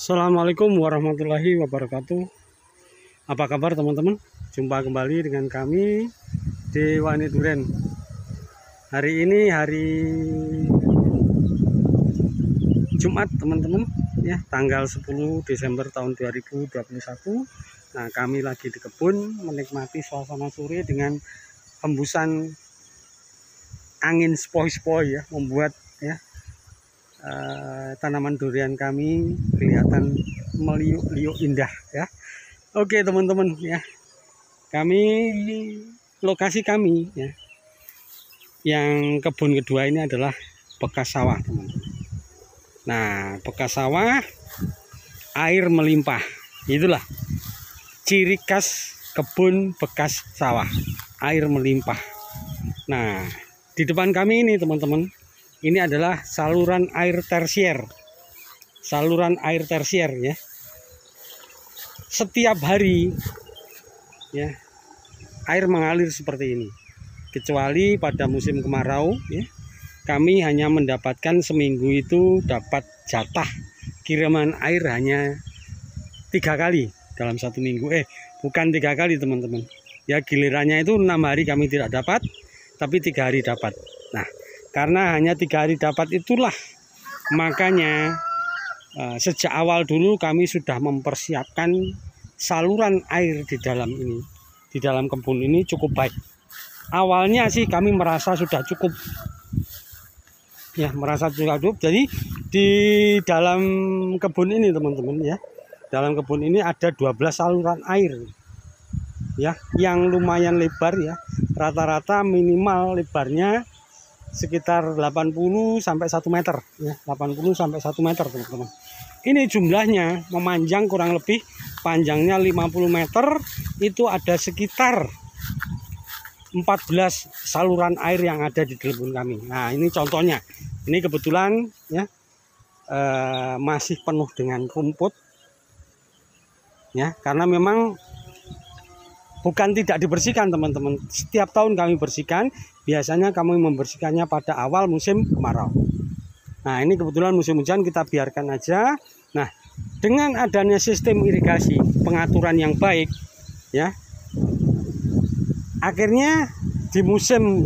Assalamualaikum warahmatullahi wabarakatuh. Apa kabar teman-teman? Jumpa kembali dengan kami di Wani Duren. Hari ini hari Jumat teman-teman ya, tanggal 10 Desember tahun 2021. Nah, kami lagi di kebun menikmati suasana sore dengan hembusan angin sepoi-sepoi ya, membuat ya tanaman durian kami kelihatan meliuk-liuk indah ya. Oke teman-teman ya, lokasi kami ya, yang kebun kedua ini adalah bekas sawah teman-teman. Nah, bekas sawah, air melimpah, itulah ciri khas kebun bekas sawah, air melimpah. Nah, di depan kami ini teman-teman, ini adalah saluran air tersier. Saluran air tersier ya. Setiap hari ya, air mengalir seperti ini. Kecuali pada musim kemarau ya. Kami hanya mendapatkan seminggu itu dapat jatah kiriman air hanya 3 kali dalam satu minggu. Bukan 3 kali teman-teman. Ya, gilirannya itu 6 hari kami tidak dapat, tapi 3 hari dapat. Nah, karena hanya 3 hari dapat itulah, makanya sejak awal dulu kami sudah mempersiapkan saluran air di dalam ini, di dalam kebun ini cukup baik. Awalnya sih kami merasa sudah cukup, ya merasa cukup. Jadi di dalam kebun ini teman-teman ya, dalam kebun ini ada 12 saluran air, ya, yang lumayan lebar ya, rata-rata minimal lebarnya sekitar 80 sampai 1 meter ya, 80 sampai 1 meter teman-teman. Ini jumlahnya memanjang kurang lebih panjangnya 50 meter, itu ada sekitar 14 saluran air yang ada di kebun kami. Nah, ini contohnya. Ini kebetulan ya masih penuh dengan rumput ya, karena memang bukan tidak dibersihkan teman-teman. Setiap tahun kami bersihkan. Biasanya kami membersihkannya pada awal musim kemarau. Nah, ini kebetulan musim hujan, kita biarkan aja. Nah, dengan adanya sistem irigasi, pengaturan yang baik ya, akhirnya di musim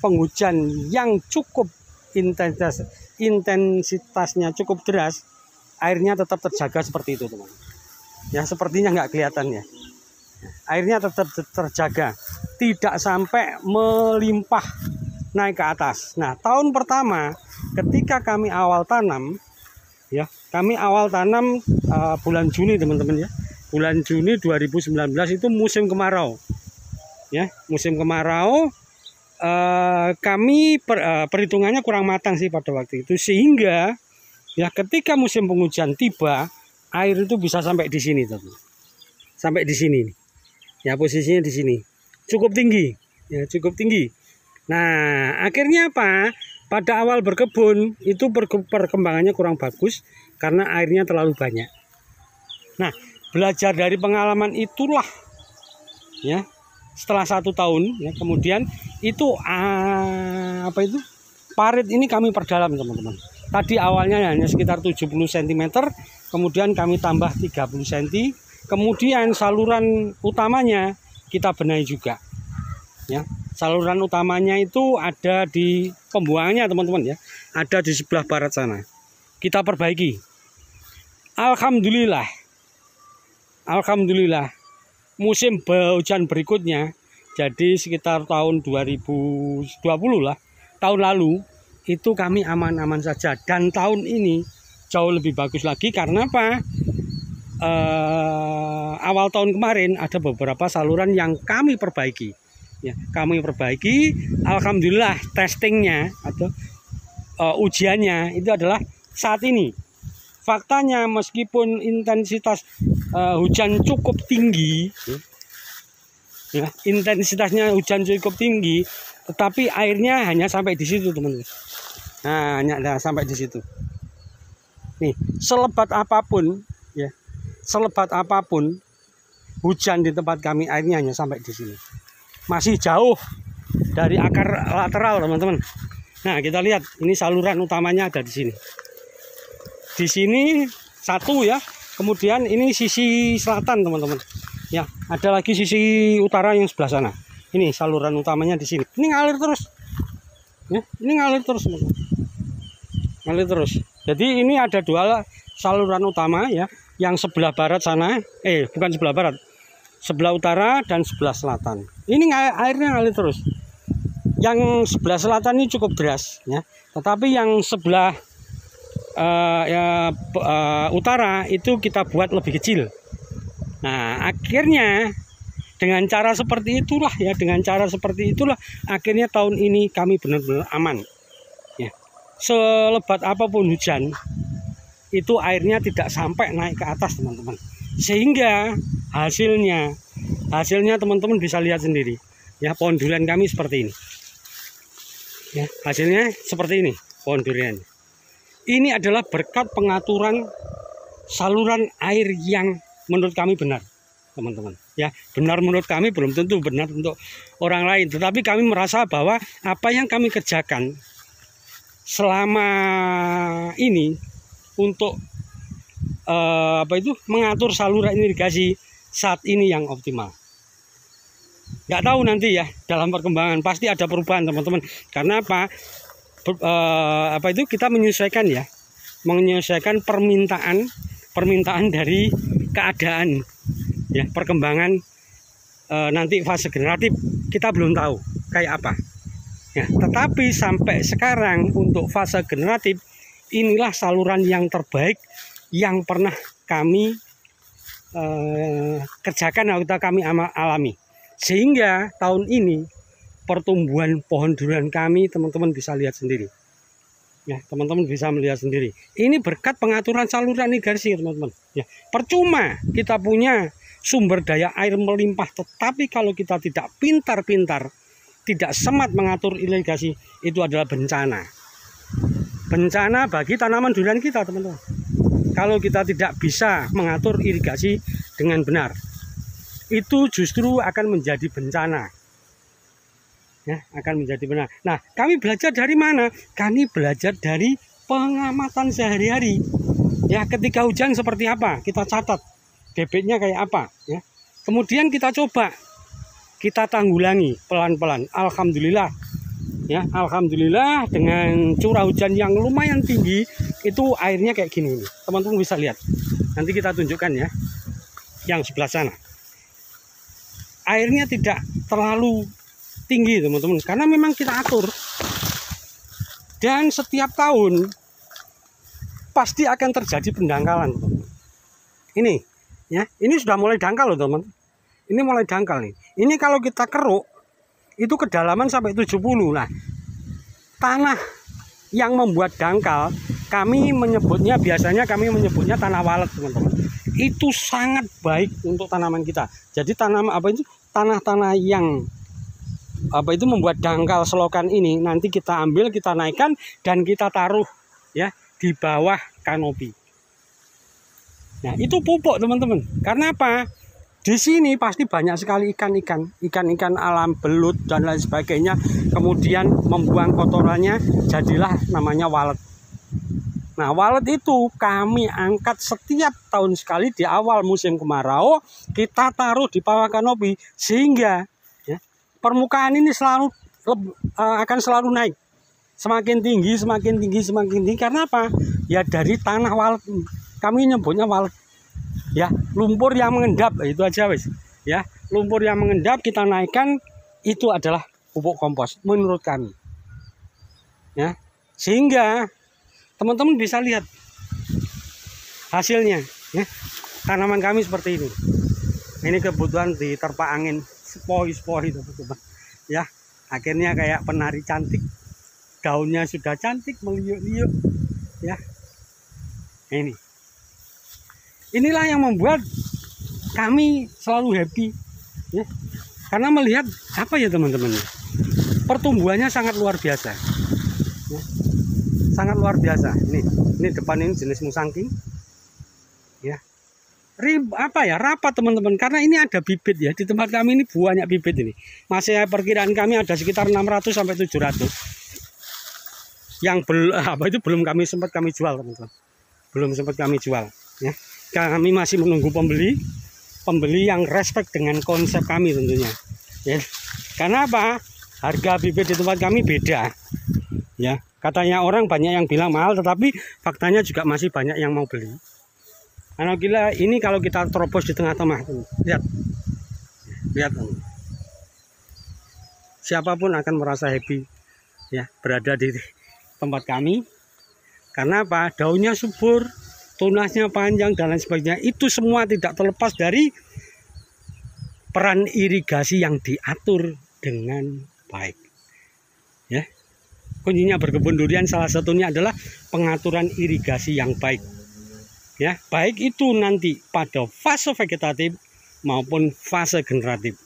penghujan yang cukup intensitasnya cukup deras, airnya tetap terjaga seperti itu teman. Ya, sepertinya nggak kelihatan ya. Airnya tetap terjaga, tidak sampai melimpah naik ke atas. Nah, tahun pertama ketika kami awal tanam ya, kami awal tanam bulan Juni teman-teman ya, bulan Juni 2019 itu musim kemarau ya, musim kemarau. Kami perhitungannya kurang matang sih pada waktu itu, sehingga ya ketika musim penghujan tiba, air itu bisa sampai di sini teman-teman, sampai di sini nih. Ya, posisinya di sini cukup tinggi ya, cukup tinggi. Nah, akhirnya apa, pada awal berkebun itu perkembangannya kurang bagus karena airnya terlalu banyak. Nah, belajar dari pengalaman itulah ya, setelah 1 tahun ya, kemudian itu parit ini kami perdalam teman-teman. Tadi awalnya hanya sekitar 70 cm, kemudian kami tambah 30 cm. Kemudian saluran utamanya kita benahi juga ya. Saluran utamanya itu ada di pembuangannya teman-teman ya, ada di sebelah barat sana. Kita perbaiki. Alhamdulillah musim hujan berikutnya, jadi sekitar tahun 2020 lah, tahun lalu itu kami aman-aman saja. Dan tahun ini jauh lebih bagus lagi. Karena apa? Awal tahun kemarin ada beberapa saluran yang kami perbaiki ya, alhamdulillah testingnya atau ujiannya itu adalah saat ini. Faktanya meskipun intensitas hujan cukup tinggi ya, intensitasnya hujan cukup tinggi, tetapi airnya hanya sampai di situ teman-teman. Nah, hanya sampai di situ nih. Selebat apapun hujan di tempat kami, airnya hanya sampai di sini. Masih jauh dari akar lateral teman-teman. Nah, kita lihat ini saluran utamanya ada di sini. Di sini satu ya. Kemudian ini sisi selatan teman-teman. Ya, ada lagi sisi utara yang sebelah sana. Ini saluran utamanya di sini. Ini ngalir terus. Ya, ini ngalir terus teman-teman. Ngalir terus. Jadi ini ada dua saluran utama ya, yang sebelah barat sana, bukan sebelah barat, sebelah utara dan sebelah selatan. Ini airnya ngalir terus. Yang sebelah selatan ini cukup deras ya, tetapi yang sebelah utara itu kita buat lebih kecil. Nah, akhirnya dengan cara seperti itulah akhirnya tahun ini kami benar-benar aman. Ya. Selebat apapun hujan, itu airnya tidak sampai naik ke atas teman-teman. Sehingga hasilnya teman-teman bisa lihat sendiri. Ya, pohon durian kami seperti ini. Ya, hasilnya seperti ini pohon durian. Ini adalah berkat pengaturan saluran air yang menurut kami benar, teman-teman. Ya, benar menurut kami, belum tentu benar untuk orang lain. Tetapi kami merasa bahwa apa yang kami kerjakan selama ini untuk mengatur saluran irigasi saat ini yang optimal. Nggak tahu nanti ya dalam perkembangan pasti ada perubahan teman-teman. Karena apa? Kita menyesuaikan permintaan dari keadaan ya, perkembangan nanti fase generatif kita belum tahu kayak apa ya, tetapi sampai sekarang untuk fase generatif inilah saluran yang terbaik yang pernah kami kerjakan atau kami alami, sehingga tahun ini pertumbuhan pohon durian kami teman-teman bisa lihat sendiri. Ya, teman-teman bisa melihat sendiri. Ini berkat pengaturan saluran irigasi, teman-teman. Ya, percuma kita punya sumber daya air melimpah, tetapi kalau kita tidak pintar-pintar, tidak smart mengatur irigasi, itu adalah bencana. Bencana bagi tanaman durian kita, teman-teman. Kalau kita tidak bisa mengatur irigasi dengan benar, itu justru akan menjadi bencana. Ya, akan menjadi benar. Nah, kami belajar dari mana? Kami belajar dari pengamatan sehari-hari. Ya, ketika hujan seperti apa, kita catat. Debitnya kayak apa, ya. Kemudian kita coba, kita tanggulangi pelan-pelan. Alhamdulillah. Ya, alhamdulillah dengan curah hujan yang lumayan tinggi, itu airnya kayak gini. Teman-teman bisa lihat. Nanti kita tunjukkan ya. Yang sebelah sana. Airnya tidak terlalu tinggi teman-teman, karena memang kita atur, dan setiap tahun pasti akan terjadi pendangkalan teman-teman. Ini ya, ini sudah mulai dangkal loh teman, ini mulai dangkal nih. Ini kalau kita keruk itu kedalaman sampai 70. Nah, tanah yang membuat dangkal biasanya kami menyebutnya tanah walet teman-teman. Itu sangat baik untuk tanaman kita. Jadi tanah-tanah yang membuat dangkal selokan ini nanti kita ambil, kita naikkan dan kita taruh ya di bawah kanopi. Nah, itu pupuk teman-teman. Karena apa? Di sini pasti banyak sekali ikan alam, belut dan lain sebagainya. Kemudian membuang kotorannya, jadilah namanya walet. Nah, walet itu kami angkat setiap tahun sekali di awal musim kemarau, kita taruh di bawah kanopi, sehingga permukaan ini akan selalu naik, semakin tinggi. Karena apa? Ya dari tanah walet, kami nyebutnya walet. Ya, lumpur yang mengendap, itu aja wis. Ya, lumpur yang mengendap kita naikkan, itu adalah pupuk kompos menurut kami. Ya, sehingga teman-teman bisa lihat hasilnya. Ya, tanaman kami seperti ini. Ini kebutuhan diterpa angin. Sepoi-sepoi teman-teman ya, akhirnya kayak penari cantik, daunnya sudah cantik meliuk-liuk ya. Inilah yang membuat kami selalu happy ya, karena melihat apa ya teman-teman, pertumbuhannya sangat luar biasa ya. Sangat luar biasa. Ini depan ini jenis musangking ya, rapat teman-teman, karena ini ada bibit ya. Di tempat kami ini banyak bibit ini. Masih perkiraan kami ada sekitar 600 sampai 700 yang belum kami sempat jual teman-teman. Belum sempat kami jual. Ya, kami masih menunggu pembeli yang respect dengan konsep kami tentunya. Ya, karena apa? Harga bibit di tempat kami beda. Ya, katanya orang banyak yang bilang mahal, tetapi faktanya juga masih banyak yang mau beli. Karena gila ini kalau kita terobos di tengah-tengah, lihat, siapapun akan merasa happy ya berada di tempat kami. Karena apa? Daunnya subur, tunasnya panjang dan lain sebagainya. Itu semua tidak terlepas dari peran irigasi yang diatur dengan baik. Ya. Kuncinya berkebun durian salah satunya adalah pengaturan irigasi yang baik. Ya, baik itu nanti pada fase vegetatif maupun fase generatif.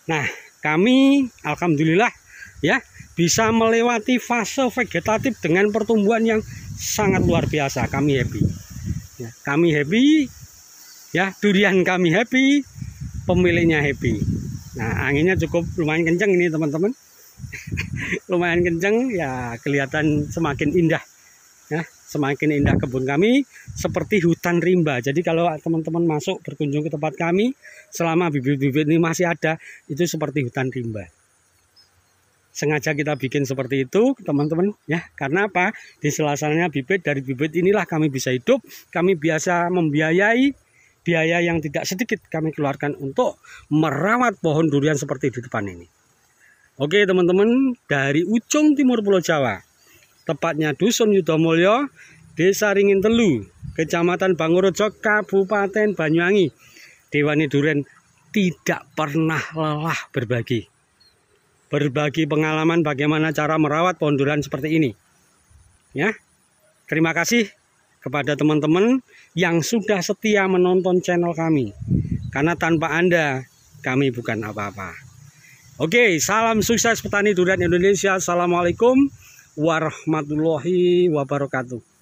Nah, kami alhamdulillah ya bisa melewati fase vegetatif dengan pertumbuhan yang sangat luar biasa. Kami happy. Ya, kami happy. Ya, durian kami happy, pemiliknya happy. Nah, anginnya cukup lumayan kencang ini teman-teman. Lumayan kencang ya, kelihatan semakin indah. Ya, semakin indah kebun kami seperti hutan rimba. Jadi kalau teman-teman masuk berkunjung ke tempat kami selama bibit-bibit ini masih ada, itu seperti hutan rimba. Sengaja kita bikin seperti itu teman-teman ya, karena apa? Di sela-selanya bibit, dari bibit inilah kami bisa hidup. Kami biasa membiayai biaya yang tidak sedikit kami keluarkan untuk merawat pohon durian seperti di depan ini. Oke teman-teman, dari ujung timur Pulau Jawa, tepatnya Dusun Yudomulyo, Desa Ringin Telu, Kecamatan Bangurejo, Kabupaten Banyuwangi, Dewani Durian tidak pernah lelah berbagi pengalaman bagaimana cara merawat pohon durian seperti ini. Ya, terima kasih kepada teman-teman yang sudah setia menonton channel kami. Karena tanpa Anda, kami bukan apa-apa. Oke, salam sukses petani durian Indonesia. Assalamualaikum warahmatullahi wabarakatuh.